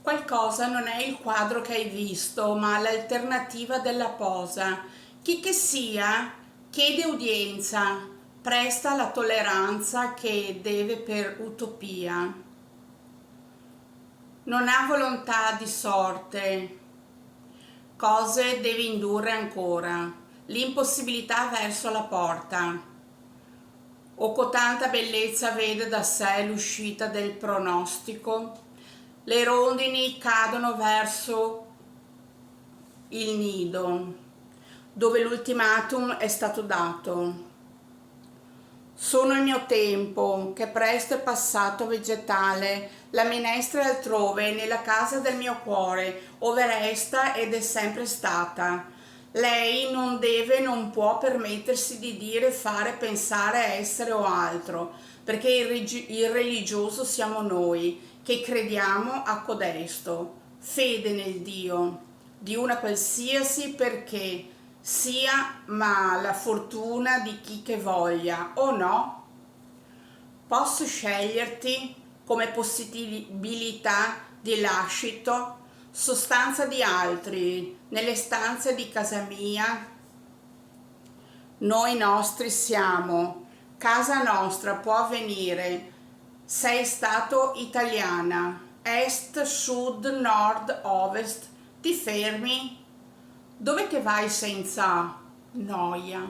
Qualcosa non è il quadro che hai visto, ma l'alternativa della posa. Chi che sia, chiede udienza, presta la tolleranza che deve per utopia. Non ha volontà di sorte, cose deve indurre ancora, l'impossibilità verso la porta. O cotanta bellezza vede da sé l'uscita del pronostico, le rondini cadono verso il nido, dove l'ultimatum è stato dato. Sono il mio tempo, che presto è passato vegetale, la minestra è altrove, nella casa del mio cuore, ove resta ed è sempre stata. Lei non deve, non può permettersi di dire, fare, pensare, essere o altro, perché il religioso siamo noi, che crediamo a codesto, fede nel Dio, di una qualsiasi perché sia ma la fortuna di chi che voglia o no. Posso sceglierti come possibilità di lascito, sostanza di altri, nelle stanze di casa mia. Noi nostri siamo, casa nostra può avvenire. Sei stato italiana, est, sud, nord, ovest, ti fermi? Dove che vai senza noia?